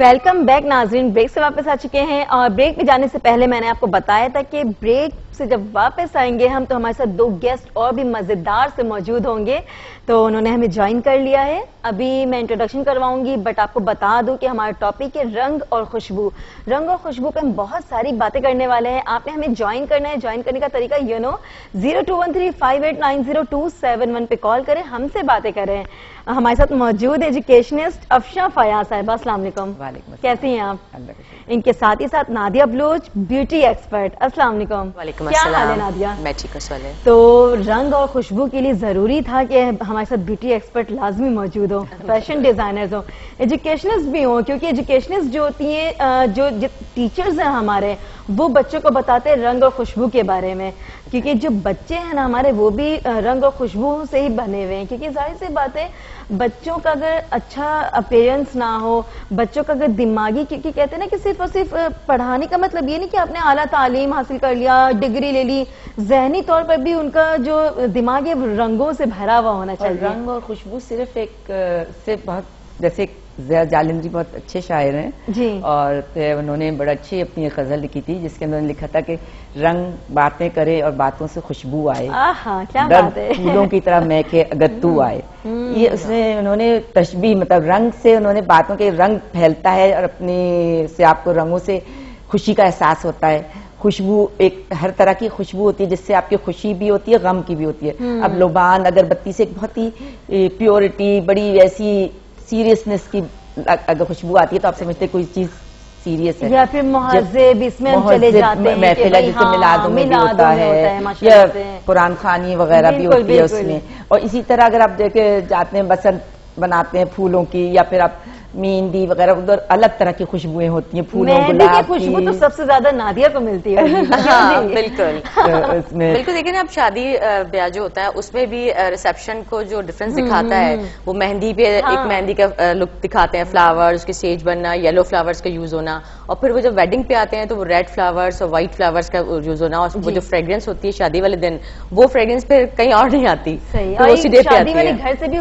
Welcome back नाजरीन। Break से वापस आ चुके हैं और ब्रेक पे जाने से पहले मैंने आपको बताया था कि ब्रेक से जब वापस आएंगे हम तो हमारे साथ दो गेस्ट और भी मजेदार से मौजूद होंगे, तो उन्होंने हमें ज्वाइन कर लिया है। अभी मैं इंट्रोडक्शन करवाऊंगी, बट आपको बता दूं कि हमारा टॉपिक है रंग और खुशबू। रंग और खुशबू पे हम बहुत सारी बातें करने वाले हैं। आपने हमें ज्वाइन करना है। ज्वाइन करने का तरीका 0213589027 पे कॉल करें, हमसे बातें करें। हमारे साथ मौजूद एजुकेशनिस्ट अफशा फयाज साहिबा, अस्सलाम वालेकुम। कैसी हैं आप? इनके साथ ही साथ नादिया बलोच, ब्यूटी एक्सपर्ट। अस्सलाम वालेकुम। क्या हाल है नादिया? मैं ठीक हूं। तो रंग और खुशबू के लिए जरूरी था कि हमारे साथ ब्यूटी एक्सपर्ट लाजमी मौजूद हो, फैशन डिजाइनर्स हो, एजुकेशनिस्ट भी हो, क्योंकि एजुकेशनिस्ट जो होती है, जो टीचर्स हैं हमारे, वो बच्चों को बताते हैं रंग और खुशबू के बारे में। क्योंकि जो बच्चे हैं ना हमारे, वो भी रंग और खुशबू से ही बने हुए हैं। क्योंकि जाहिर सी बात है, बच्चों का अगर अच्छा अपीयरेंस ना हो, बच्चों का अगर दिमागी, क्योंकि कहते हैं ना कि सिर्फ और सिर्फ पढ़ाने का मतलब ये नहीं कि आपने आला तालीम हासिल कर लिया, डिग्री ले ली, जहनी तौर पर भी उनका जो दिमाग है रंगों से भरा हुआ होना चाहिए। रंग और खुशबू सिर्फ बहुत, जैसे जालिंदरी बहुत अच्छे शायर हैं जी, और फिर उन्होंने बड़ा अच्छी अपनी एक गजल लिखी थी जिसके अंदर लिखा था कि रंग बातें करे और बातों से खुशबू आए, क्या बात है, फूलों की तरह महके अगर तू आए। ये उसने उन्होंने तशबीह, मतलब रंग से उन्होंने बातों के रंग फैलता है और अपने से आपको रंगों से खुशी का एहसास होता है। खुशबू एक हर तरह की खुशबू होती है जिससे आपकी खुशी भी होती है, गम की भी होती है। अब लोबान अगरबत्ती से एक बहुत ही प्योरिटी, बड़ी ऐसी सीरियसनेस की अगर खुशबू आती है तो आप समझते कोई चीज सीरियस है, या फिर मुहज़्ज़ब इसमें हम चले जाते हैं, महफिल जैसे मिलादों में भी होता है या कुरान खानी वगैरह भी होती है उसमें। और इसी तरह अगर आप देखे जाते हैं, बसंत बनाते हैं फूलों की, या फिर आप मेहंदी वगैरह, उधर अलग तरह की खुशबुएं होती हैं, फूलों गुलाब की खुशबू तो सबसे ज्यादा नादिया को मिलती है। हाँ, बिल्कुल बिल्कुल। देखिए ना, अब शादी ब्याह जो होता है उसमें भी रिसेप्शन को जो डिफरेंस दिखाता है, वो मेहंदी पे एक मेहंदी का लुक दिखाते हैं, फ्लावर्स, उसकी स्टेज बनना, येलो फ्लावर्स का यूज होना, और फिर वो जब वेडिंग पे आते हैं तो वो रेड फ्लावर्स और व्हाइट फ्लावर्स का यूज होना, और वो जो फ्रेग्रेंस होती है शादी वाले दिन, वो फ्रेग्रेंस पे कहीं और नहीं आती, तो वो सीधे पे आती है। घर से भी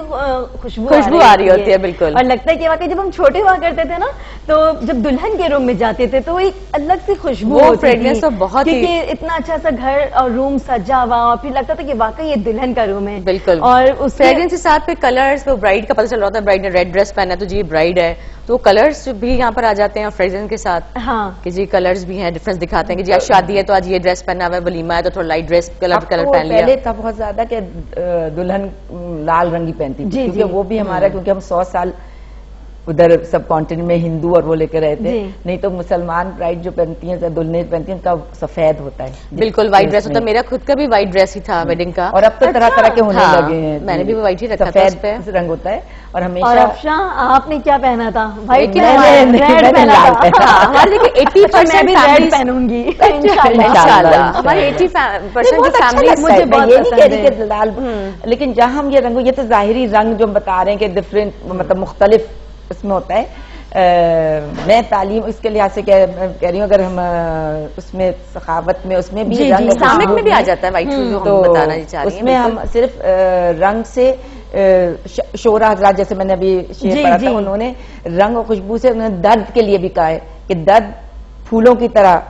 खुशबू आ रही होती है, बिल्कुल। और लगता है कि वाकई जब हम छोटे हुआ करते थे ना, तो जब दुल्हन के रूम में जाते थे तो एक अलग सी खुशबू होती फ्रेग्रेंस तो बहुत ही, क्योंकि इतना अच्छा सा घर और रूम सजा हुआ, और फिर लगता था कि वाकई ये दुल्हन का रूम है। बिल्कुल। और उस फ्रेग्रेंस के साथ पे कलर्स, वो ब्राइड का पता चल रहा होता है, ब्राइड ने रेड ड्रेस पहना है तो जी ब्राइड है, तो कलर्स भी यहाँ पर आ जाते हैं फ्रेग्रेंस के साथ। हाँ, कि जी कलर्स भी हैं, डिफरेंस दिखाते हैं कि जी आज शादी है तो आज ये ड्रेस पहना हुआ है, वलीमा है तो थोड़ा लाइट ड्रेस कलर पहन लिया। पहले था बहुत ज्यादा कि दुल्हन लाल रंगी पहनती थी, क्योंकि वो भी हमारा, क्योंकि हम 100 साल उधर सब कॉन्टिनेंट में हिंदू और वो लेकर रहे थे, नहीं तो मुसलमान ब्राइड जो पहनती हैं, दुल्हन पहनती हैं, उनका सफेद होता है, बिल्कुल व्हाइट ड्रेस होता है। मेरा खुद का भी व्हाइट ड्रेस ही था वेडिंग का, और अब तो तरह तरह के होने लगे हैं। मैंने भी व्हाइट ही रखा था, सफेद रंग होता है। और हमेशा, और अफशा आपने क्या पहना था? व्हाइट, रेड पहना था। हमारे देखिए 80% रेड पहनूंगी इंशाल्लाह। हमारे 80% फैमिली, मुझे बहुत ये नहीं कह रही कि लाल, लेकिन जहाँ हम ये रंग, ये तो जाहिरी रंग जो हम बता रहे हैं कि डिफरेंट, मतलब मुख्तलिफ उसमें होता है। मैं तालीम इसके लिहाज से कह रही हूँ, अगर हम उसमें सखावत में, उसमें भी रंग इस्लामिक में भी आ जाता है व्हाइट, तो बताना चाह रही उसमें हम सिर्फ रंग से शोरा हजरात, जैसे मैंने अभी शेर पढ़ा था, उन्होंने रंग और खुशबू से उन्होंने दर्द के लिए भी कहा है कि दर्द फूलों की तरह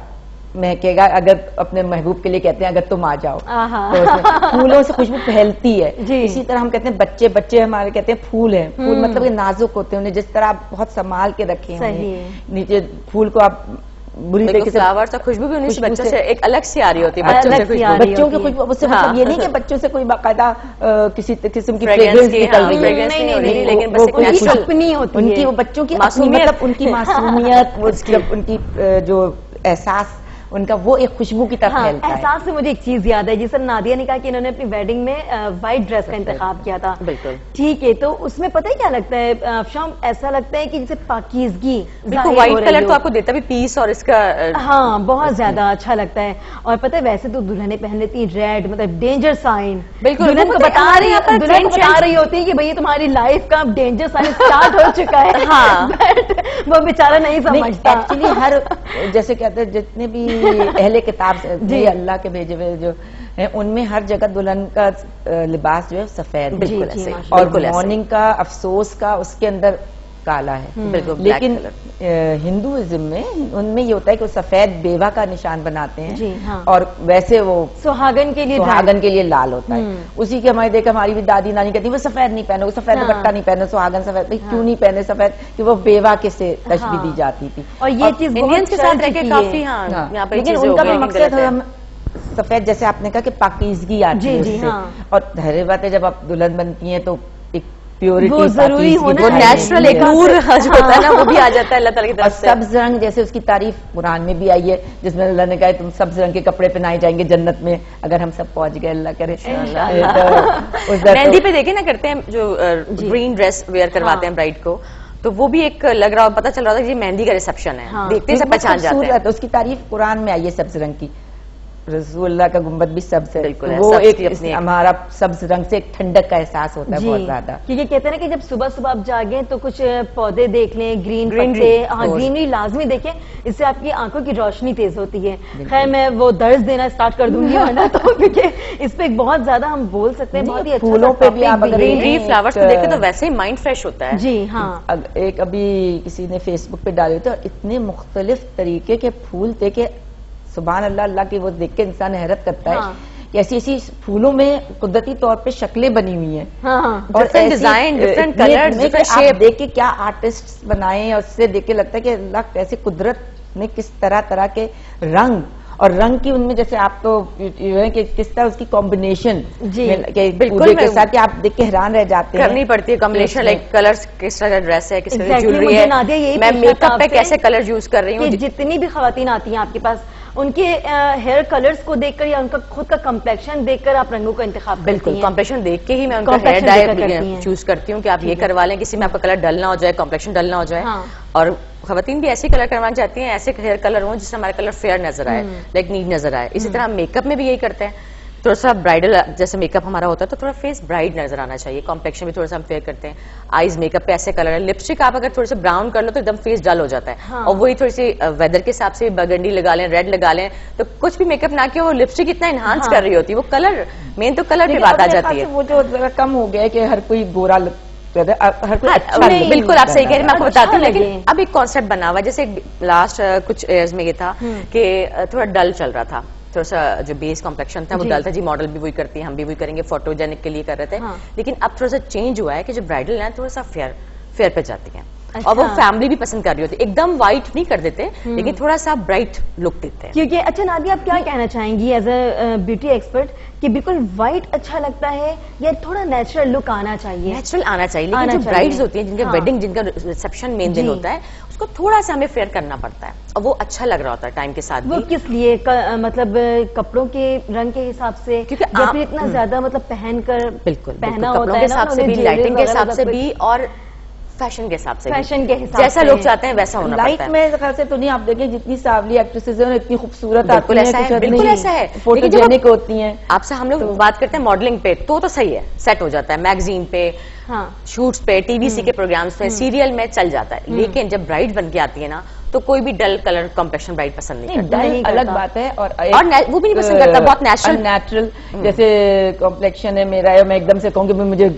महकेगा, अगर अपने महबूब के लिए कहते हैं अगर तुम आ जाओ, तो उसमें फूलों से खुशबू फैलती है। इसी तरह हम कहते हैं बच्चे हमारे कहते हैं फूल हैं, फूल मतलब ये नाजुक होते हैं, उन्हें जिस तरह आप बहुत संभाल के रखे हैं, नीचे फूल को आप बुरी तरीके से, फ्लावर्स और खुशबू भी उन्हीं बच्चों से एक अलग सी आ रही होती है, बच्चों की खुशबू, उससे मतलब ये नहीं कि बच्चों से कोई बाकायदा किसी किस्म की फ्रेग्रेंस निकल रही है, नहीं, लेकिन बस उनकी अपनी होती है, उनकी, वो बच्चों की मतलब उनकी मासूमियत, उनकी जो एहसास उनका, वो एक खुशबू की तरह फैलता है। एहसास से मुझे एक चीज याद है, जिस नादिया ने कहा कि इन्होंने अपनी वेडिंग में व्हाइट ड्रेस का इंतखाब किया था। बिल्कुल ठीक है, तो उसमें पता है क्या लगता है शाम, ऐसा लगता है कि जैसे पाकीज़गी, व्हाइट कलर तो आपको देता भी पीस, और इसका हाँ बहुत ज्यादा अच्छा लगता है। और पता है वैसे तो दुल्हने पहन लेती है रेड, मतलब डेंजर साइन। बिल्कुल, दुल्हन को बता रही होती है कि भैया तुम्हारी लाइफ का डेंजर साइन स्टार्ट हो चुका है। हाँ, वो बेचारा नहीं समझता। एक्चुअली हर, जैसे कहते हैं जितने भी अहले किताब जी अल्लाह के भेजे हुए जो हैं, उनमें हर जगह दुल्हन का लिबास जो है सफेद, बिल्कुल और मॉर्निंग का, अफसोस का, उसके अंदर काला है। बिल्कुल, लेकिन हिंदुइज्म में उनमें ये होता है कि वो सफेद बेवा का निशान बनाते हैं। जी, हाँ। और वैसे वो सुहागन के लिए लाल होता है। उसी के हमारे देखा, हमारी भी दादी नानी कहती है वो सफेद नहीं पहनो, वो सफेद दुपट्टा नहीं पहनो, सुहागन सफेद। भाई क्यों नहीं पहने सफेद? कि वो बेवा के से तशबीह दी जाती थी। और ये चीज इंडियंस के साथ रहकर काफी यहाँ पे लेकिन उनका भी मकसद हम सफेद, जैसे आपने कहा कि पाकीज़गी आती है उससे। और जाहिर बात है जब आप दुल्हन बनती हैं तो एक प्योरिटी, वो जरूरी होना, वो नेचुरल एक नूर जो होता है ना, वो भी आ जाता है अल्लाह ताला की तरफ से। सब्ज रंग, जैसे उसकी तारीफ कुरान में भी आई है, जिसमें अल्लाह ने कहा तुम सब्ज रंग के कपड़े पहनाए जाएंगे जन्नत में, अगर हम सब पहुंच गए, अल्लाह करे। मेहंदी पे देखे ना करते हैं जो ग्रीन ड्रेस वेयर करवाते हैं ब्राइड को, तो वो भी एक लग रहा, पता चल रहा था कि ये मेहंदी का रिसेप्शन है। हाँ। देखते सब पहचान जाते हैं। उसकी तारीफ कुरान में आई है सब्ज रंग की। रसूलुल्लाह का गुंबद भी सब्ज है। बिल्कुल, वो एक हमारा सब्ज रंग से एक ठंडक का एहसास होता है बहुत ज्यादा। क्योंकि कहते हैं ना कि जब सुबह सुबह आप जागे तो कुछ पौधे देख लें, ग्रीन पत्ते, हाँ ग्रीनरी लाजमी देखें, इससे आपकी आंखों की रोशनी तेज होती है। खैर मैं वो दर्ज देना स्टार्ट कर दूंगी वरना तो, क्योंकि इस पे बहुत ज्यादा हम बोल सकते हैं। बहुत ही अच्छा फूलों पे भी आप ग्रीनरी फ्लावर्स को देखें तो वैसे ही माइंड फ्रेश होता है। जी हाँ। एक अभी किसी ने फेसबुक पे डाले थे, इतने मुख्तलिफ तरीके के फूल थे कि सुभान अल्लाह, अल्लाह की वो देख के इंसान हैरत करता है कि ऐसी ऐसी फूलों में कुदरती तौर पे शक्लें बनी हुई हैं। और design, different colours, different shape. देख के क्या आर्टिस्ट बनाए, और उससे देख के लगता है कि अल्लाह कैसे कुदरत ने किस तरह तरह के रंग, और रंग की उनमें जैसे आप तो कि किस तरह उसकी कॉम्बिनेशन बिल्कुल के साथ कि आप देख के हैरान रह जाते हैं। करनी पड़ती है कॉम्बिनेशन, लाइक कलर्स, किस तरह का ड्रेस है, किस तरह की ज्वेलरी है, मैं मेकअप पे कैसे कलर यूज कर रही हूँ। जितनी भी खवातीन आती हैं आपके पास, उनके हेयर कलर्स को देखकर या उनका खुद का कम्प्लेक्शन देखकर आप रंगों का इंतखाब करती हैं। बिल्कुल, कॉम्प्लेक्शन देख के ही मैं उनका हेयर डाई चूज करती हूँ कि आप ये करवा लें, किसी में आपका कलर डल ना हो जाए, कॉम्प्लेक्शन डल ना हो जाए। और खवातीन भी ऐसे कलर करवाना चाहती हैं, ऐसे हेयर कलर हो जिससे हमारा कलर फेयर नजर आए, लाइक नीट नजर आए। इसी तरह मेकअप में भी यही करते हैं, थोड़ा सा ब्राइडल जैसे मेकअप हमारा होता है तो थोड़ा फेस ब्राइट नजर आना चाहिए। कॉम्प्लेक्शन भी थोड़ा सा हम फेयर करते हैं। आईज मेकअप पे ऐसे कलर है, लिपस्टिक आप अगर थोड़ा सा ब्राउन कर लो तो एकदम फेस डल हो जाता है। हाँ। और वही थोड़ी सी वेदर के हिसाब से बर्गंडी लगा लें, रेड लगा लें, तो कुछ भी मेकअप ना किया वो लिपस्टिक इतना एनहांस कर रही होती है। वो कलर मेन तो कलर पे बात आ जाती है। वो जो जरा कम हो गया है कि हर कोई गोरा हर कोई अच्छा बिल्कुल आप सही कह रहे हैं, मैं आपको बताती हूँ। लेकिन अब एक कॉन्सेप्ट बना हुआ है, जैसे लास्ट कुछ ईयर्स में ये था कि थोड़ा डल चल रहा था, थोड़ा सा जो बेस कॉम्प्लेक्शन था वो डल था। जी मॉडल भी वही करती है, हम भी वही करेंगे, फोटोजेनिक के लिए कर रहे थे। लेकिन अब थोड़ा सा चेंज हुआ है कि जो ब्राइडल है थोड़ा सा फेयर पे जाती है। अच्छा। और वो फैमिली भी पसंद कर रही होती है, एकदम व्हाइट नहीं कर देते लेकिन थोड़ा सा ब्राइट लुक देते हैं। क्योंकि अच्छा नादिया, आप क्या कहना चाहेंगी एज अ ब्यूटी एक्सपर्ट कि बिल्कुल व्हाइट अच्छा लगता है या थोड़ा नेचुरल लुक आना चाहिए? नेचुरल आना चाहिए, लेकिन जो ब्राइड्स होती हैं जिनका वेडिंग, जिनका रिसेप्शन मेन दिन होता है, उसको थोड़ा सा हमें फेयर करना पड़ता है और वो अच्छा लग रहा होता है टाइम के साथ। वो किस लिए मतलब कपड़ों के रंग के हिसाब से, क्योंकि आप इतना ज्यादा मतलब पहनकर बिल्कुल पहना कपड़ों के हिसाब से भी, लाइटिंग के हिसाब से भी, और फैशन के हिसाब से, जैसा लोग चाहते हैं वैसा होना पड़ता है। लाइट में खास से तो नहीं, आप देखें जितनी सावली एक्ट्रेसेस हैं इतनी खूबसूरत आती हैं, बिल्कुल ऐसा है, फोटोजेनिक होती हैं। आपसे हम लोग बात करते हैं मॉडलिंग पे तो सही है, सेट हो जाता है, मैगजीन पे, शूट्स पे, टीवीसी के प्रोग्राम्स पे, सीरियल में चल जाता है। लेकिन जब ब्राइड बन के आती है ना तो कोई भी डल कलर कॉम्प्लेक्शन ब्राइड पसंद नहीं करता। अलग बात है, और वो भी नहीं पसंद करता, बहुत नेचुरल जैसे कॉम्प्लेक्शन है मेरा, मैं एकदम से कहूँगी मुझे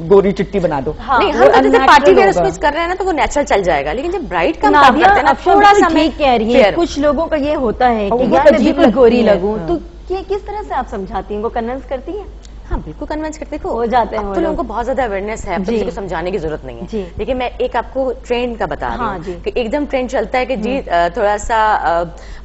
गोरी चिट्टी बना दो। नहीं, हम तो जैसे पार्टी वेयर उसमें कर रहे हैं ना तो वो नेचुरल चल जाएगा, लेकिन जब ब्राइड का काम करते हैं ना थोड़ा सा ठीक कह रही है। कुछ लोगों का ये होता है कि यार मैं बिल्कुल गोरी लगूं, तो ये किस तरह से आप समझाती हैं, वो कन्विंस करती हैं? हाँ बिल्कुल कन्विंस करते हो जाते हैं। तो लोगों को बहुत ज्यादा अवेयरनेस है, किसी को समझाने की जरूरत नहीं है। लेकिन मैं एक आपको ट्रेंड का बता रही हूँ कि एकदम ट्रेंड चलता है कि जी थोड़ा सा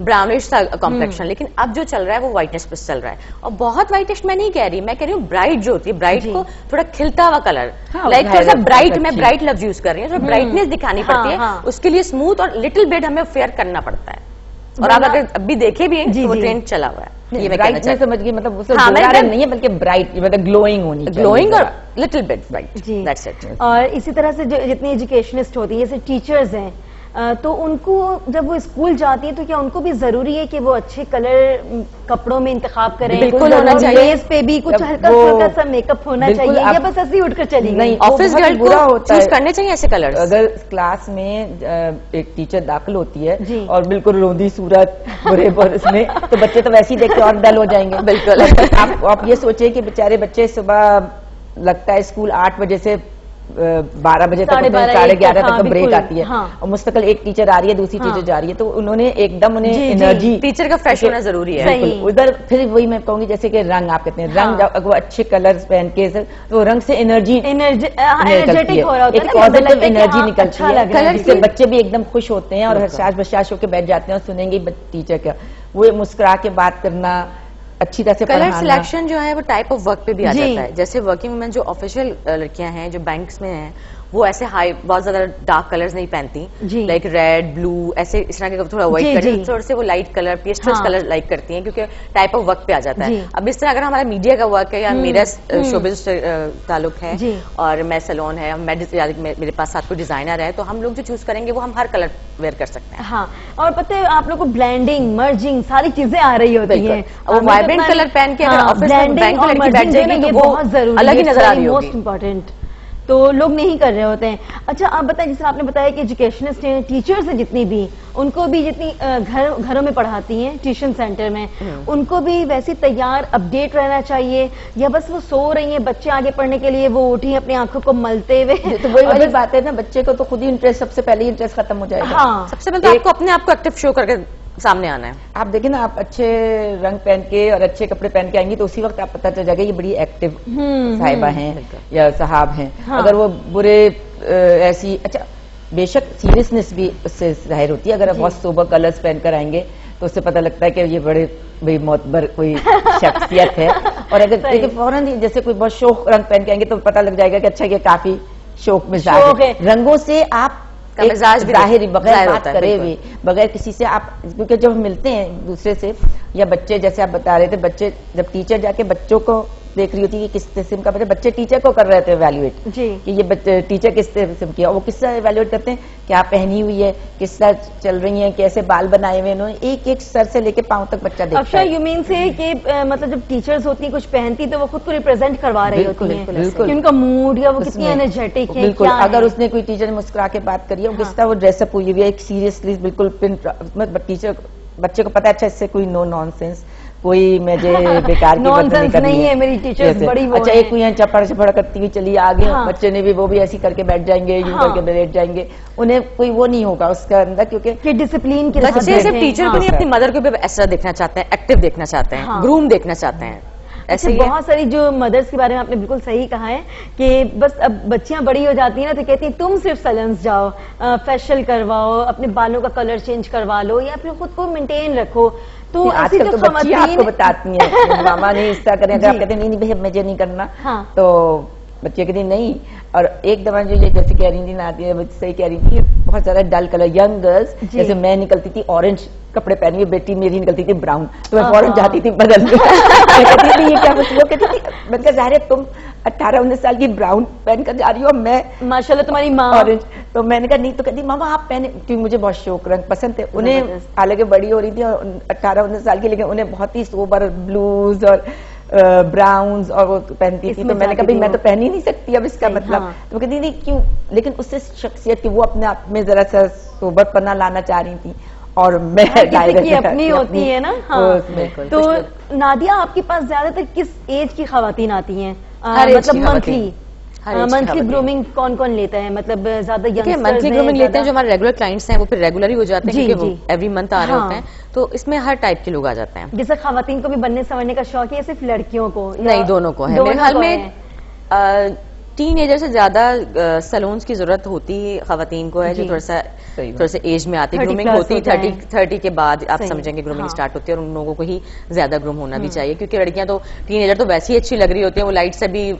ब्राउनिश सा कॉम्प्लेक्शन, लेकिन अब जो चल रहा है वो व्हाइटनेस पे चल रहा है। और बहुत व्हाइटिश मैं नहीं कह रही, मैं कह रही हूँ ब्राइट जो होती है, ब्राइट को थोड़ा खिलता हुआ कलर, लाइक थोड़ा सा ब्राइट, मैं ब्राइट लफ्ज यूज कर रही हूँ, थोड़ा ब्राइटनेस दिखानी पड़ती है, उसके लिए स्मूथ और लिटिल बिट हमें फेयर करना पड़ता है। और आप अगर अभी देखे भी हैं तो वो ट्रेंड चला हुआ है। ये मैं कहना समझ गई, मतलब गोरा नहीं है बल्कि ब्राइट, मतलब ग्लोइंग होनी चाहिए, ग्लोइंग और little bit bright, that's it. और इसी तरह से जितने एजुकेशनिस्ट होती है, जैसे टीचर्स हैं, तो उनको जब वो स्कूल जाती है तो क्या उनको भी जरूरी है कि वो अच्छे कलर कपड़ों में इंतखाब करें? बिल्कुल होना चाहिए, फेस पे भी कुछ हल्का सा मेकअप होना चाहिए, या बस ऐसे ही उठकर चली गई? ऑफिस गर्ल को चूज करने चाहिए ऐसे कलर। अगर क्लास में एक टीचर दाखिल होती है और बिल्कुल रोंदी सूरत बुरे उसमें, तो बच्चे तो वैसे ही देख के और डल हो जाएंगे। बिल्कुल आप ये सोचिए कि बेचारे बच्चे सुबह लगता है स्कूल 8 बजे से 12 बजे तक, 11:30 तक तो ब्रेक आती है, और मुस्तकिल एक टीचर आ रही है, दूसरी टीचर जा रही है, तो उन्होंने एकदम उन्हें एनर्जी, टीचर का फ्रेश होना जरूरी है। बिल्कुल। उधर फिर वही मैं कहूंगी जैसे कि रंग आप कहते हैं, रंग जब वो अच्छे कलर्स पहन के तो रंग से एनर्जेटिक हो रहा होता है, एक पॉजिटिव एनर्जी निकलती है, कलर से बच्चे भी एकदम खुश होते हैं और हर्षाश बर्षाश होकर बैठ जाते हैं और सुनेंगे टीचर का वो मुस्कुरा के बात करना, अच्छी तरह से कलर सिलेक्शन जो है वो टाइप ऑफ वर्क पे भी आ जाता है। जैसे वर्किंग वुमेन जो ऑफिशियल लड़कियां हैं जो बैंक्स में हैं, वो ऐसे हाई बहुत ज्यादा डार्क कलर्स नहीं पहनती, लाइक रेड ब्लू ऐसे इस तरह के थोड़ा अवॉइड करती हैं, थोड़े से वो light colour pastels colour like करती हैं क्योंकि टाइप ऑफ वर्क पे आ जाता है। अब इस तरह अगर हमारा मीडिया का वर्क है या मेरा शोबिज ताल्लुक है और मैं सैलून है, मेरे पास साथ कोई डिजाइनर है, तो हम लोग जो चूज करेंगे वो हम हर कलर वेयर कर सकते हैं। हाँ, और पता है आप लोग को ब्लेंडिंग मर्जिंग सारी चीजें आ रही होती है, वो वाइब्रेंट कलर पहन के अगर ऑफिस में बैंक में लड़की बैठ जाएगी तो वो अलग ही नजर आ रही होगी, मोस्ट इम्पोर्टेंट, तो लोग नहीं कर रहे होते हैं। अच्छा, आप बताएं, जिस तरह आपने बताया कि एजुकेशनिस्ट हैं, टीचर्स हैं जितनी भी, उनको भी जितनी घरों में पढ़ाती हैं ट्यूशन सेंटर में, उनको भी वैसे तैयार अपडेट रहना चाहिए, या बस वो सो रही हैं बच्चे आगे पढ़ने के लिए, वो उठी अपनी आंखों को मलते हुए? तो वही वाली बात है ना, बच्चे को तो खुद ही इंटरेस्ट, सबसे पहले ही इंटरेस्ट खत्म हो जाएगा। हाँ, सबसे पहले तो आपको अपने आप को एक्टिव शो करके सामने आना है। आप देखिए ना, आप अच्छे रंग पहन के और अच्छे कपड़े पहन के आएंगी तो उसी वक्त आप पता चल जाएगा ये बड़ी एक्टिव साहिबा हैं या साहब हैं। अगर वो बुरे ऐसी, अच्छा बेशक सीरियसनेस भी उससे जाहिर होती है, अगर आप बहुत सोबर कलर्स पहनकर आएंगे तो उससे पता लगता है कि ये बड़े भाई मोतबर कोई शख्सियत है। और अगर देखिए फौरन ही जैसे कोई बहुत शौक रंग पहन के आएंगे तो पता लग जाएगा कि अच्छा ये काफी शौक मिजाज है। रंगों से आप जाहिर बगैर बात करे हुए, बगैर किसी से आप, क्योंकि जब मिलते हैं दूसरे से, या बच्चे जैसे आप बता रहे थे, बच्चे जब टीचर जाके बच्चों को देख रही होती है कि किस किस्म का बच्चे टीचर को कर रहे थे इवैल्यूएट कि ये बच्चे टीचर किस किस्म की है, वो किस तरह इवैल्यूएट करते हैं, क्या पहनी हुई है, किस तरह चल रही है, कैसे बाल बनाए हुए, इन्होंने एक एक सर से लेके पांव तक बच्चा देखता है। यू मीन से कि मतलब जब टीचर्स होती है कुछ पहनती तो वो खुद को रिप्रेजेंट करवा रही होती है कि उनका मूड या वो कितनी एनर्जेटिक है। बिल्कुल, अगर उसने कोई टीचर ने मुस्कुरा के बात करी है, किस तरह वो ड्रेसअप हुई हुई है, एक सीरियसली बिल्कुल टीचर बच्चे को पता है अच्छा इससे कोई नो नॉनसेंस, कोई मुझे बेकार की बात नहीं है, मेरी टीचर्स बड़ी वो अच्छा एक कोई चपड़ चपड़ करती हुई चली आगे, बच्चे ने भी वो भी ऐसी करके बैठ जाएंगे, यूं करके बैठ जाएंगे, उन्हें कोई वो नहीं होगा उसका अंदर, क्योंकि डिसिप्लिन के बच्चे सिर्फ टीचर को नहीं अपनी मदर को भी ऐसा देखना चाहते हैं, एक्टिव देखना चाहते हैं, ग्रूम देखना चाहते हैं। ऐसे बहुत सारी जो मदर्स के बारे में आपने बिल्कुल सही कहा है कि बस अब बच्चियां बड़ी हो जाती हैं ना तो कहती हैं तुम सिर्फ सैलून्स जाओ, फेशियल करवाओ, अपने बालों का कलर चेंज करवा लो या फिर खुद को मेंटेन रखो। तो आजकल तो बच्चियां आपको बताती हैं मामा नहीं इस तरह करें, अगर आप कहते हैं नहीं भैया मुझे नहीं करना, तो बच्चे कहते नहीं। और एक दफा जो ये जैसे कह रही थी नादिया, सही कह रही थी, बहुत ज्यादा डल कलर यंग गर्ल्स, जैसे मैं निकलती थी ऑरेंज कपड़े पहनी हुई, बेटी मेरी निकलती थी ब्राउन, तो मैं फौरन जाती थी बदलने। कहती थी ये क्या मतलब, कहती थी मैंने कहा ज़ाहिर है तुम 18-19 साल की ब्राउन पहन कर जा रही हो, मैं माशाल्लाह तुम्हारी माँ ऑरेंज, तो मैंने कहा नहीं, तो कहती मामा आप पहने, क्योंकि मुझे बहुत शौक रंग पसंद थे उन्हें, हालांकि बड़ी हो रही थी 18-19 साल की, लेकिन उन्हें बहुत ही सोबर ब्लूज और ब्राउन्स और वो पहनती थी, तो मैंने कहा भाई मैं तो पहन ही नहीं सकती अब इसका मतलब, तो कहती नहीं क्यों, लेकिन उससे शख्सियत की वो अपने आप में जरा सा सोबरपना लाना चाह रही थी और मैं की अपनी होती है ना। हाँ, तो नादिया आपके पास ज्यादातर किस एज की खवातीन आती हैं, मतलब मंथली ग्रूमिंग कौन कौन लेता है, मतलब ज्यादा यंगस्टर्स मंथली ग्रूमिंग लेते हैं जो हमारे रेगुलर क्लाइंट्स हैं, वो फिर रेगुलर ही हो जाते हैं क्योंकि वो एवरी मंथ आ रहे होते हैं, तो इसमें हर टाइप के लोग आ जाते हैं। जैसे खवातीन को भी बनने संवरने का शौक है, सिर्फ लड़कियों को? नहीं, दोनों को है। मेरे ख्याल में टीन एजर से ज्यादा सैलून्स की जरूरत होती है खवातीन को है, जो थोड़ा सा एज में आती है, ग्रूमिंग होती है 30 के बाद आप समझेंगे ग्रूमिंग स्टार्ट होती है, और उन लोगों को ही ज्यादा ग्रूम होना भी चाहिए, क्योंकि लड़कियां तो टीन एजर तो वैसे ही अच्छी लग रही होती है, वो लाइट से भी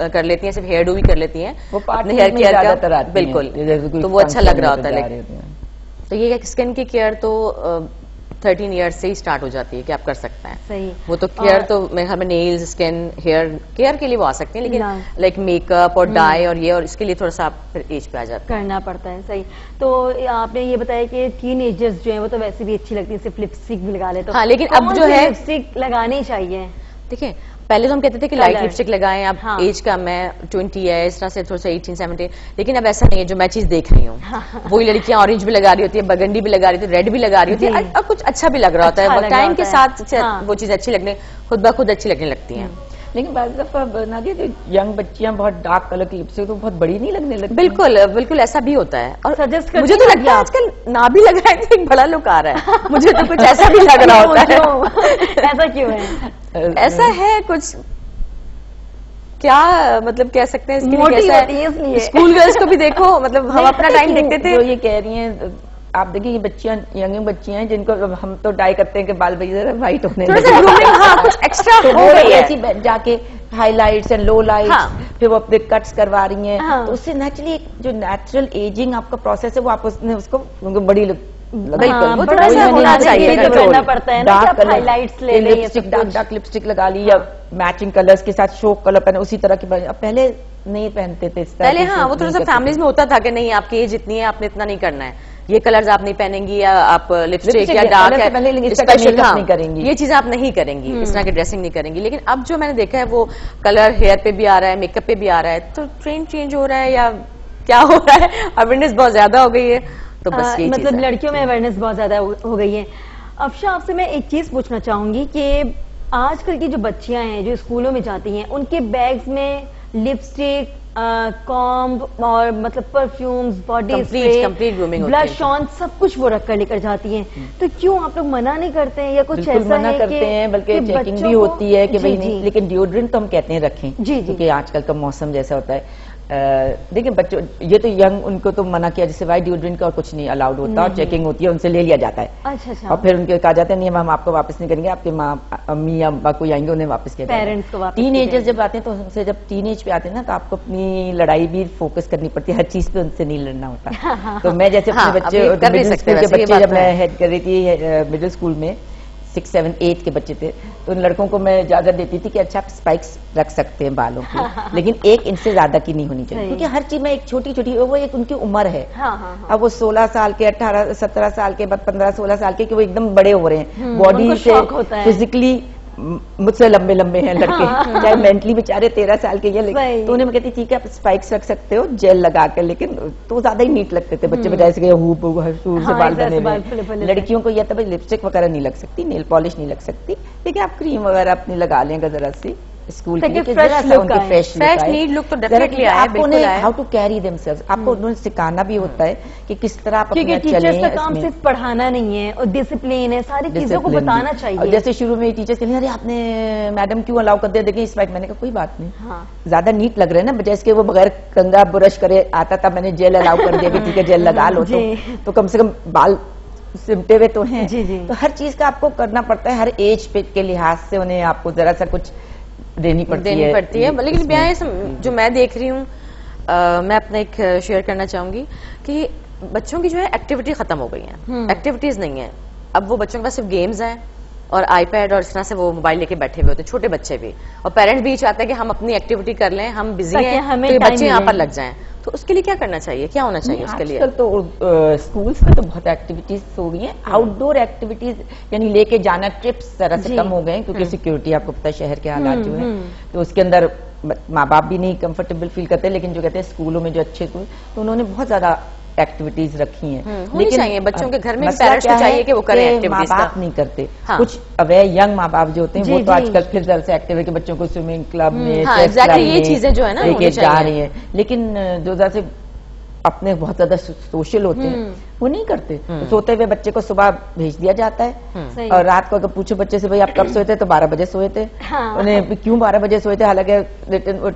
कर लेती हैं, सिर्फ हेयर डू भी कर लेती हैं, अपने हेयर केयर का बिल्कुल, तो वो अच्छा लग रहा होता है। तो ये स्किन की केयर तो 13 ईयर्स से ही स्टार्ट हो जाती है कि आप कर सकते हैं। सही, वो तो केयर तो मेरे ख्याल में नेल्स, स्किन, हेयर केयर के लिए वो आ सकती है, लेकिन लाइक मेकअप और डाई और ये, और इसके लिए थोड़ा सा आप फिर एज पे आ जाते हैं, करना पड़ता है। सही, तो आपने ये बताया कि टीनेजर्स जो है वो तो वैसे भी अच्छी लगती है, सिर्फ लिपस्टिक भी लगा ले तो, हाँ, लेकिन अब जो है लिपस्टिक लगानी चाहिए। देखिए पहले तो हम कहते थे कि लाइट लिपस्टिक लगाएं, अब एज का मैं 20 है, इस तरह से थोड़ा सा 18-17, लेकिन अब ऐसा नहीं है। जो मैं चीज देख रही हूँ वही लड़कियां ऑरेंज भी लगा रही होती है, बगंडी भी लगा रही होती है, रेड भी लगा रही होती है, और कुछ अच्छा भी लग रहा होता है, टाइम के साथ वो चीज अच्छी लगने खुद ब खुद अच्छी लगने लगती है। लेकिन बाज़ दफा नादिया जो यंग बच्चियां बहुत डार्क कलर की लिपस्टिक तो बहुत बड़ी नहीं लगने लगती। बिल्कुल बिल्कुल ऐसा भी होता है। और सजेस्ट मुझे तो लगता है आजकल ना भी लग रहा है कि एक बड़ा लुक आ रहा है, मुझे तो कुछ ऐसा भी लग रहा होता है। ऐसा क्यों है? ऐसा है कुछ, क्या मतलब कह सकते हैं इसके लिए कैसा है? स्कूल गर्ल्स को भी देखो, मतलब हम अपना टाइम देखते थे। जो ये कह रही हैं, आप देखिए ये बच्चियां, यंग बच्चियां हैं जिनको हम तो डाई करते हैं कि बाल जरा वाइट होने कुछ एक्स्ट्रा हो गई है, ऐसी जाके हाइलाइट्स एंड लो लाइट्स, फिर वो अपने कट्स करवा रही हैं, तो उससे नेचुरली जो नेचुरल एजिंग आपका प्रोसेस है वो आप उसने उसको बड़ी वो थोड़ा सा होना चाहिए, करना पड़ता है ना, डार्क कलर हाइलाइट्स ले लिपस्टिक, डार्क लिपस्टिक लगा ली या मैचिंग कलर्स के साथ शो कलर पहने, उसी तरह की। अब पहले नहीं पहनते थे इस तरह। पहले हाँ, वो थोड़ा सा फैमिलीज में होता था कि नहीं आपकी एज इतनी है, आपने इतना नहीं करना है, ये कलर्स आप नहीं पहनेंगी, या आप लिपस्टिक या डार्क स्पेशल नहीं करेंगी, ये चीजें आप नहीं करेंगी, इस तरह की ड्रेसिंग नहीं करेंगी। लेकिन अब जो मैंने देखा है वो कलर हेयर पे भी आ रहा है, मेकअप पे भी आ रहा है, तो ट्रेंड चेंज हो रहा है या क्या हो रहा है, अवेयरनेस बहुत ज्यादा हो गई है, तो बस ये मतलब लड़कियों में अवेयरनेस बहुत ज्यादा हो गई है। अफशा, आपसे मैं एक चीज पूछना चाहूंगी कि आजकल की जो बच्चियां हैं जो स्कूलों में जाती हैं, उनके बैग्स में लिपस्टिक, कॉम्ब और मतलब perfumes, body spray, blush on, सब कुछ वो रख कर लेकर जाती हैं। तो क्यों आप लोग मना नहीं करते हैं या कुछ ऐसा मना है करते हैं, बल्कि चेकिंग भी होती है कि भाई नहीं, लेकिन डिओड्रेंट तो हम कहते हैं रखें, क्योंकि आजकल का मौसम जैसा होता है। देखिए बच्चों, ये तो यंग, उनको तो मना किया, जैसे वाइट डिओड्रेंट का और कुछ नहीं अलाउड होता, और चेकिंग होती है, उनसे ले लिया जाता है। अच्छा। और फिर उनके कहा जाता है नहीं हम आपको वापस नहीं करेंगे, आपके माँ अम्मी या अब्बा कोई आएंगे उन्हें वापस किया जाएगा। पेरेंट्स को वापस। टीनेजर्स जब आते हैं तो उनसे, जब टीनेज पे आते हैं ना, तो आपको अपनी लड़ाई भी फोकस करनी पड़ती है, हर चीज पे उनसे नहीं लड़ना होता। तो मैं जैसे अपने बच्चे, मिडिल स्कूल के बच्चे जब मैं हेड कर रही थी मिडिल स्कूल में, 6, 7, 8 के बच्चे थे, तो उन लड़कों को मैं इजाजत देती थी कि अच्छा आप स्पाइक्स रख सकते हैं बालों की, लेकिन 1 इंच से ज्यादा की नहीं होनी चाहिए, क्योंकि हर चीज में एक छोटी छोटी, वो एक उनकी उम्र है। अब वो 16 साल के, 18, 17 साल के, 15, 16 साल के, कि वो एकदम बड़े हो रहे हैं, बॉडी से फिजिकली मुझसे लंबे लंबे हैं लड़के, चाहे मेंटली बेचारे 13 साल के ये, तो उन्हें मैं कहती ठीक है आप स्पाइक्स रख सकते हो जेल लगा कर, लेकिन तो ज्यादा ही नीट लगते थे बच्चे, बजाय से बाल बने हुए। लड़कियों को यह तब लिपस्टिक वगैरह नहीं लग सकती, नेल पॉलिश नहीं लग सकती, लेकिन आप क्रीम वगैरह अपनी लगा लेंगे जरा सी स्कूल के लिए, फ्रेश नीड लुक तो डेफिनेटली आया, बिल्कुल आया। हाउ टू कैरी देमसेल्व्स, आपको उन्हें सिखाना भी होता है कि किस तरह आप क्योंकि टीचर्स का काम सिर्फ पढ़ाना नहीं है, और डिसिप्लिन है, सारी चीजों को बताना चाहिए। जैसे शुरू में टीचर्स कहते हैं अरे आपने मैडम क्यों अलाउ कर दिया, देखिए स्पाइक, मैंने कहा कोई बात नहीं, ज्यादा नीट लग रहा है ना, बजाय इसके वो बगैर कंघा ब्रश करे आता था, मैंने जेल अलाउ कर दिया कि ठीक है जेल लगा लो, तो कम से कम बाल सिमटे हुए तो हैं। तो हर चीज का आपको करना पड़ता है, हर एज पे के लिहाज से उन्हें आपको जरा सा कुछ देनी पड़ती है। लेकिन जो मैं देख रही हूँ, मैं अपना एक शेयर करना चाहूंगी कि बच्चों की जो है एक्टिविटी खत्म हो गई है, एक्टिविटीज नहीं है। अब वो बच्चों के पास सिर्फ गेम्स हैं और आईपैड, और इस तरह से वो मोबाइल लेके बैठे हुए होते, छोटे बच्चे भी, और पेरेंट्स भी चाहते हैं कि हम अपनी एक्टिविटी कर लें, हम बिजी हैं, तो बच्चे यहाँ पर लग जाएं। तो उसके लिए क्या करना चाहिए, क्या होना चाहिए उसके लिए? आजकल तो स्कूल्स में तो बहुत एक्टिविटीज हो गई हैं, आउटडोर एक्टिविटीज यानी लेके जाना, ट्रिप्स जरा से कम हो गए हैं, क्योंकि सिक्योरिटी आपको पता है शहर के हालात जो है, तो उसके अंदर माँ बाप भी नहीं कंफर्टेबल फील करते, लेकिन जो कहते हैं स्कूलों में जो अच्छे स्कूल, तो उन्होंने बहुत ज्यादा एक्टिविटीज रखी हैं, लेकिन चाहिए बच्चों के घर में पेरेंट्स को चाहिए कि वो करें एक्टिविटीज। माँ बाप नहीं करते, कुछ अवेयर यंग माँ बाप जो होते हैं वो तो आजकल फिर जरा से एक्टिव है कि बच्चों को स्विमिंग क्लब में, ये चीजें जो है ना लेके जा रही है, लेकिन जो जरा से अपने बहुत ज्यादा सोशल होते हैं वो नहीं करते। तो सोते हुए बच्चे को सुबह भेज दिया जाता है, और रात को अगर पूछो बच्चे से भाई आप कब सोए थे, तो 12 बजे सोए थे। उन्हें क्यों 12 बजे सोए थे, हालांकि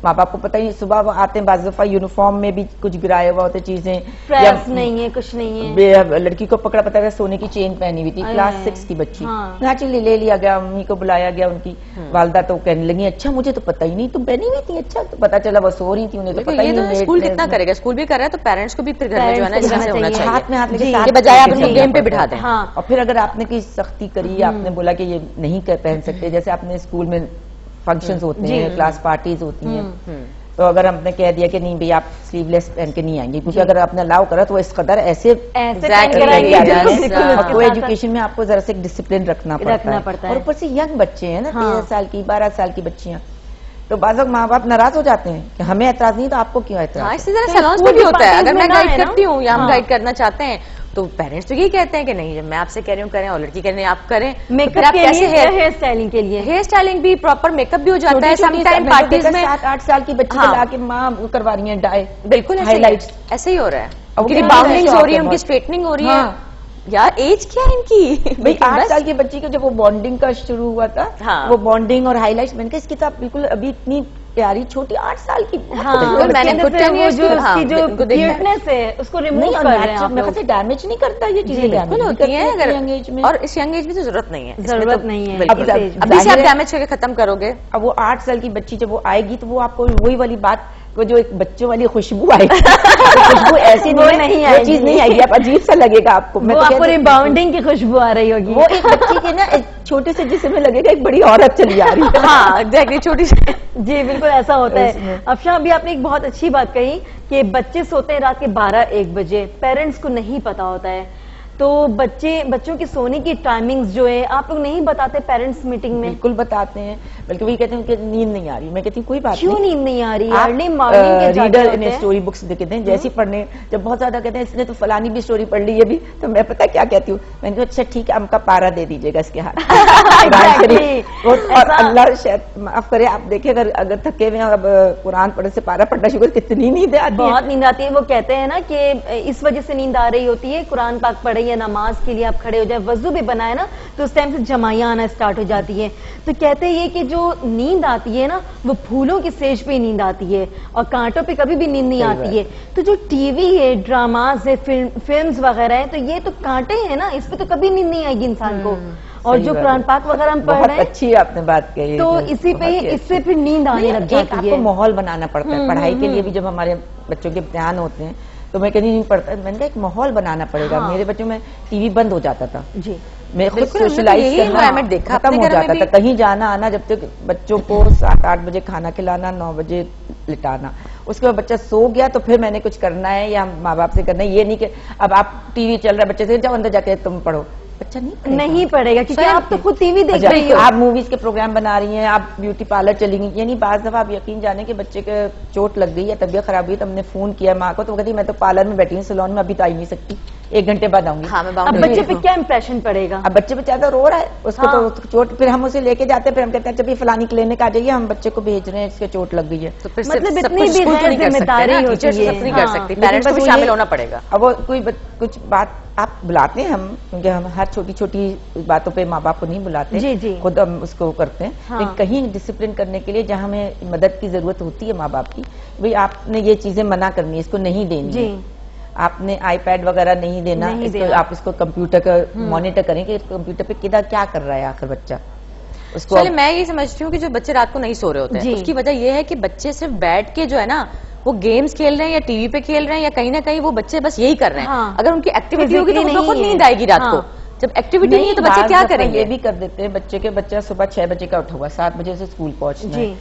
माँ बाप को पता ही, सुबह वो आते हैं बाज़ दफा यूनिफॉर्म में भी कुछ गिराया हुआ होते चीजें, प्रेस नहीं है, कुछ नहीं है। लड़की को पकड़ा पता है सोने की चेन पहनी हुई थी, क्लास 6 की बच्ची, नेचुरली ले लिया गया, मम्मी को बुलाया गया, उनकी वालदा तो कहने लगी अच्छा मुझे तो पता ही नहीं तुम पहनी हुई थी, अच्छा तो पता चला वो सो रही थी, उन्हें तो पता ही नहीं। स्कूल कितना करेगा, स्कूल भी कर रहा है, तो पेरेंट्स को भी फिर घर में जो है ना इस तरह से होना चाहिए, हाथ में हाथ लेके बजाय आप उनको गेम पे बिठा दें। और फिर अगर आपने कोई सख्ती करी, आपने बोला कि ये नहीं पहन सकते, जैसे आपने स्कूल में फंक्शंस होते हैं, क्लास पार्टीज होती हैं, तो अगर हमने कह दिया कि नहीं भाई आप स्लीवलेस पहन के नहीं आएंगे, क्योंकि अगर आपने अलाउ करा तो वो इस कदर ऐसे आपको एजुकेशन में आपको जरा से डिसिप्लिन रखना पड़ता है। और ऊपर से यंग बच्चे हैं ना, 13 साल की, 12 साल की बच्चियां, तो बाज़ वक्त माँ बाप नाराज हो जाते हैं कि हमें एतराज नहीं तो आपको क्यों एतराज। इसी तरह सैलून्स में भी होता है, अगर मैं गाइड करती हूँ या हम गाइड करना चाहते हैं, तो पेरेंट्स तो यही कहते हैं कि नहीं, जब मैं आपसे कह रही हूँ करें और लड़की कह रही है आप करें। मेकअप के लिए, हेयर स्टाइलिंग के लिए, हेयर स्टाइलिंग भी प्रॉपर मेकअप भी हो जाता है। समटाइम पार्टीज में 7-8 साल की बच्ची को लाके माँ करवा रही है डाई, बिल्कुल हाईलाइट्स, ऐसे ही हो रहा है। उनकी बाउंडिंग हो रही है, उनकी स्ट्रेटनिंग हो रही है। यार एज क्या है इनकी? भाई 8 साल की बच्ची को जब वो बॉन्डिंग का शुरू हुआ था, वो बॉन्डिंग और हाईलाइट्स, मैंने कहा इसकी तो आप बिल्कुल अभी इतनी प्यारी छोटी 8 साल की, मैंने जो क्यूटनेस है उसको रिमूव कर रहे हैं। मेरे से डैमेज नहीं करता ये चीजें, बिल्कुल होती है अगर यंग एज में, और इस यंग एज में तो जरूरत नहीं है, जरूरत नहीं है। अभी से आप डैमेज करके खत्म करोगे। अब वो 8 साल की बच्ची जब वो आएगी तो वो आपको वही वाली बात, वो जो एक बच्चों वाली खुशबू आएगी, खुशबू ऐसी नहीं है, चीज नहीं आएगी, आप अजीब सा लगेगा आपको। वो आपको रिबाउंडिंग की खुशबू आ रही होगी। वो एक बच्ची के ना छोटे से जिसमें लगेगा एक बड़ी औरत चली आ रही है। हाँ एग्जैक्टली, छोटी सी। जी बिल्कुल ऐसा होता है। अफशा अभी आपने एक बहुत अच्छी बात कही कि बच्चे सोते हैं रात के 12-1 बजे, पेरेंट्स को नहीं पता होता है, तो बच्चों की सोने की टाइमिंग्स जो है आप लोग नहीं बताते पेरेंट्स मीटिंग में? बिल्कुल बताते हैं, बल्कि वही कहते हैं कि नींद नहीं आ रही। मैं कहती हूँ कोई बात क्यों नहीं, नींद नहीं आ रही? अर्ली मॉर्निंग के रीडर इन स्टोरी बुक्स देखते हैं, जैसी पढ़ने, जब बहुत ज्यादा कहते हैं इसने तो फलानी भी स्टोरी पढ़ ली है भी, तो मैं पता क्या कहती हूँ, मैंने कहा अच्छा ठीक है, अम का पारा दे दीजिएगा इसके हाथ। और अल्लाह शायद माफ करे, आप देखिए अगर थके हुए अब कुरान पढ़ने से पारा पढ़ना शुरू, कितनी नींद आती है, बहुत नींद आती है। वो कहते हैं ना कि इस वजह से नींद आ रही होती है, कुरान पाक पढ़े या नमाज के लिए आप खड़े हो जाए, वजू भी बनाए ना, तो उस टाइम से जमाइयां आना स्टार्ट हो जाती है। तो कहते हैं ये कि जो नींद आती है ना, वो फूलों की सेज पे नींद आती है और कांटों पे कभी भी नींद नहीं आती है। तो जो टीवी है, ड्रामाज है, फिल्म्स वगैरह है, तो ये तो कांटे हैं ना, इस पे तो कभी नींद नहीं आएगी इंसान को। और जो कुरान पाक वगैरह हम पढ़ रहे हैं, अच्छी आपने बात कही, तो इसी पे इससे फिर नींद आने लग जाती है। आपको माहौल बनाना पड़ता है पढ़ाई के लिए भी। जब हमारे बच्चों के इम्तिहान होते हैं तो मैं कहीं नहीं पढ़ता, मैंने कहा एक माहौल बनाना पड़ेगा। मेरे बच्चों में टीवी बंद हो जाता था जी, मैं खुद सोशलाइज करना देखा खत्म हो जाता था, कहीं जाना आना, जब तक बच्चों को 7-8 बजे खाना खिलाना, 9 बजे लिटाना, उसके बाद बच्चा सो गया तो फिर मैंने कुछ करना है या माँ बाप से करना है। ये नहीं कि अब आप टीवी चल रहा है, बच्चे से जाओ अंदर जाके तुम पढ़ो, बच्चा नहीं पढ़ेगा क्योंकि आप तो खुद टीवी देख रही हो, आप मूवीज के प्रोग्राम बना रही हैं, आप ब्यूटी पार्लर चली गई। यानी बाज दफा आप यकीन जाने कि बच्चे के चोट लग गई या तबीयत खराब हुई तो हमने फोन किया माँ को, तो कहती मैं तो पार्लर में बैठी हूँ, सैलून में अभी तो आ नहीं सकती, 1 घंटे बाद आऊंगी। हाँ, अब बच्चे पे क्या इंप्रेशन पड़ेगा? अब बच्चे बेचारा रो रहा है, उसको तो चोट, फिर हम उसे लेके जाते हैं, फिर हम कहते हैं जब फलानी क्लिनिक आ जाइए, हम बच्चे को भेज रहे हैं, इसके चोट लग गई है। तो फिर मतलब इतनी भी जिम्मेदारी होती है, नहीं कर सकती, पेरेंट्स को भी शामिल होना पड़ेगा। अब वो कोई कुछ बात आप बुलाते हैं हम, क्योंकि हम हर छोटी-छोटी बातों पे माँ बाप को नहीं बुलाते, जी। खुद हम उसको करते हैं। लेकिन कहीं डिसिप्लिन करने के लिए जहाँ हमें मदद की जरूरत होती है माँ बाप की, भाई आपने ये चीजें मना करनी है, इसको नहीं देनी है, आपने आईपैड वगैरह नहीं देना, आप इसको कंप्यूटर का मॉनिटर करें कि कंप्यूटर पे किधर क्या कर रहा है आखिर बच्चा उसको। चलिए मैं ये समझती हूँ कि जो बच्चे रात को नहीं सो रहे होते हैं, उसकी वजह यह है कि बच्चे सिर्फ बैठ के जो है ना वो गेम्स खेल रहे हैं या टीवी पे खेल रहे हैं, या कहीं ना कहीं वो बच्चे बस यही कर रहे हैं। अगर उनकी एक्टिविटी होगी तो उनको खुद नींद आएगी रात को। जब एक्टिविटी नहीं है तो बच्चे क्या करेंगे? ये भी कर देते हैं बच्चा सुबह 6 बजे का उठा हुआ, 7 बजे से स्कूल पहुंचना है,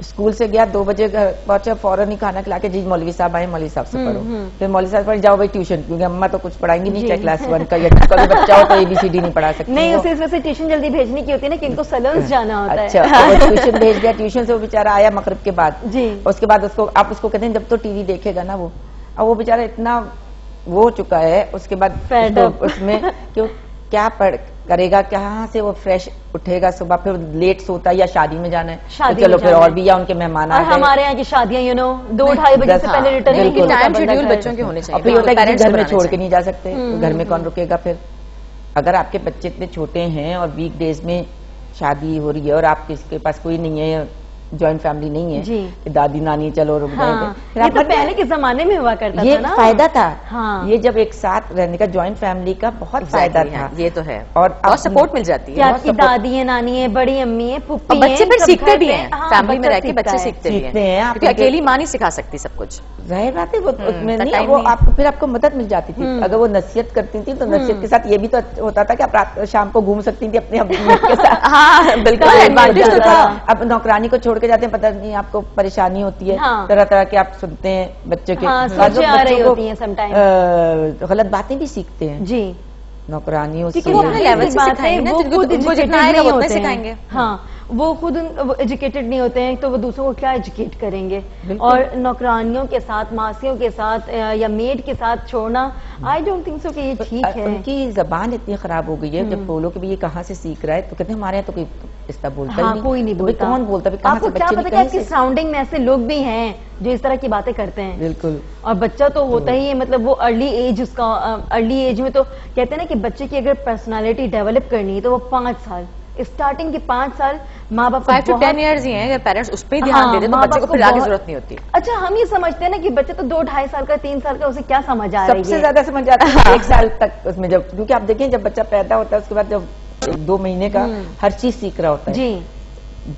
स्कूल से गया 2 बजे घर पहुंचा, फौरन ही खाना खिला के जी मौलवी साहब आए, मौलवी साहब से पढ़ो, फिर मौलवी साहब पढ़ जाओ भाई ट्यूशन, क्योंकि अम्मा तो कुछ पढ़ाएंगी नहीं, चाहे क्लास 1 का या 2 का भी बच्चा हो तो ABCD नहीं पढ़ा सकती। नहीं, उसे इस वजह से ट्यूशन जल्दी भेजने की होती है ना कि इनको सैलून्स जाना होता है। अच्छा, तो ट्यूशन भेज दिया, ट्यूशन से वो बेचारा आया मगरिब के बाद जी, उसके बाद उसको आप उसको कहते हैं जब तो टीवी देखेगा ना वो, अब वो बेचारा इतना वो हो चुका है उसके बाद उसमें क्यों क्या पढ़ करेगा, कहाँ से वो फ्रेश उठेगा सुबह, फिर लेट सोता है या शादी में जाना है, तो चलो फिर और भी, या उनके मेहमान आ गए। हमारे यहाँ की शादियां 2-2:30 बजे से पहले रिटर्न, टाइम शेड्यूल बच्चों के होने चाहिए। फिर होता है कि घर में छोड़ के नहीं जा सकते, तो घर में कौन रुकेगा फिर? अगर आपके बच्चे इतने छोटे हैं और वीक डेज में शादी हो रही है और आपके पास कोई नहीं है, जॉइंट फैमिली नहीं है कि दादी नानी चलो रुक जाएंगे, ये तो पहले के जमाने में हुआ करता ये था ना, फायदा था। हाँ। ये जब एक साथ रहने का जॉइंट फैमिली का बहुत फायदा था, ये तो है, और सपोर्ट मिल जाती है। आपकी दादी है, नानी है, बड़ी अम्मी है, पुप्पी है, बच्चे फिर सीखते भी हैं, फैमिली में रह के बच्चे सीखते हैं, क्योंकि अकेली माँ नहीं सिखा सकती सब कुछ, जाहिर बात है। वो आपको फिर आपको मदद मिल जाती थी, अगर वो नसीहत करती थी तो नसीहत के साथ ये भी तो होता था कि आप रात शाम को घूम सकती थी अपने के साथ। हाँ बिल्कुल, एडवांटेज तो था। अब नौकरानी को छोड़ के जाते हैं, पता नहीं आपको परेशानी होती है, तरह तरह के आप सुनते हैं बच्चे के, गलत बातें भी सीखते हैं जी नौकरानियों से, वो अपने लेवल से सिखाएंगे, वो खुद जितना आएगा उतना सिखाएंगे। हाँ, वो खुद एजुकेटेड नहीं होते हैं तो वो दूसरों को क्या एजुकेट करेंगे। और नौकरानियों के साथ, मासियों के साथ या मेड के साथ छोड़ना, आई डोंट थिंक सो कि ये ठीक है। उनकी जबान इतनी खराब हो गई है, जब बोलो कि ये कहाँ से सीख रहा है तो कहते हैं हमारे यहाँ तो कोई इस तरह बोलता ही नहीं। कोई नहीं बोलता। कौन बोलता? आपको क्या पता कि आपकी सराउंडिंग में ऐसे लोग भी हैं जो इस तरह की बातें करते हैं। बिल्कुल। और बच्चा तो होता ही है, मतलब वो अर्ली एज, उसका अर्ली एज में तो कहते हैं ना कि बच्चे की अगर पर्सनालिटी डेवलप करनी है तो वो 5 साल, स्टार्टिंग के 5 साल माँ बाप 5 to 10 years ही हैं, अगर पेरेंट्स उस पर ध्यान दे दे तो बच्चे को फिर आगे जरूरत नहीं होती। अच्छा, हम ये समझते हैं ना कि बच्चा तो 2-2.5 साल का, 3 साल का, उसे क्या समझ आ रही है? सबसे ज्यादा समझ आता है 1 साल तक उसमें, जब क्योंकि आप देखें जब बच्चा पैदा होता है उसके बाद जब 2 महीने का हर चीज सीख रहा होता है जी।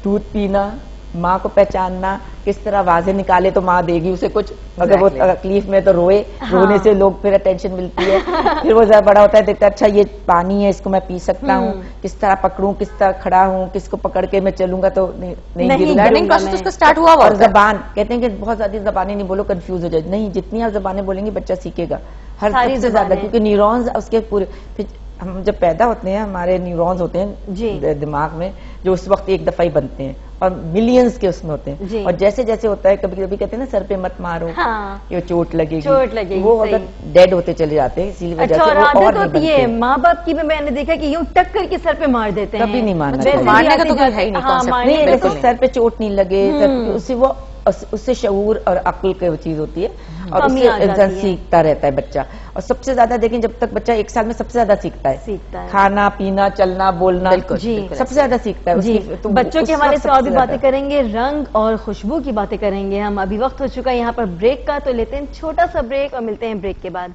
दूध पीना, माँ को पहचानना, किस तरह आवाजें निकाले तो माँ देगी उसे कुछ, अगर वो तकलीफ में तो रोए, रोने से लोग फिर अटेंशन मिलती है। फिर वो जरा बड़ा होता है, देखता है अच्छा ये पानी है, इसको मैं पी सकता हूँ, किस तरह पकड़ूं, किस तरह खड़ा हूँ, किसको पकड़ के मैं चलूंगा तो नहीं गिरूंगा। उसका स्टार्ट हुआ और जबान कहते हैं कि बहुत ज्यादा जबानें नहीं बोलो, कंफ्यूज हो जाए। नहीं, जितनी आप जबानें बोलेंगे बच्चा सीखेगा, हर सबसे ज्यादा, क्योंकि न्यूरॉन्स उसके पूरे, फिर हम जब पैदा होते हैं हमारे न्यूरॉन्स होते हैं दिमाग में जो उस वक्त एक दफा ही बनते हैं और मिलियंस के उसमें होते हैं। और जैसे जैसे होता है, कभी कभी कहते हैं ना सर पे मत मारो, ये चोट लगेगी, वो अगर डेड होते चले जाते हैं इसी वजह से वो और होती है। माँ बाप की मैंने देखा कि यूं टक करके सर पे मार देते हैं। कभी नहीं मारना चाहिए, मारने का तो कोई है ही नहीं, नहीं, सर पे चोट नहीं लगे, उससे वो उससे शऊर और अक्ल की चीज होती है और उससे इंसान सीखता रहता है बच्चा। और सबसे ज्यादा देखें जब तक बच्चा 1 साल में सबसे ज्यादा सीखता है खाना पीना, चलना बोलना, सबसे ज्यादा सीखता है। तो बच्चों के हवाले से और भी बातें करेंगे, रंग और खुशबू की बातें करेंगे हम। अभी वक्त हो चुका है यहाँ पर ब्रेक का, तो लेते हैं छोटा सा ब्रेक और मिलते हैं ब्रेक के बाद।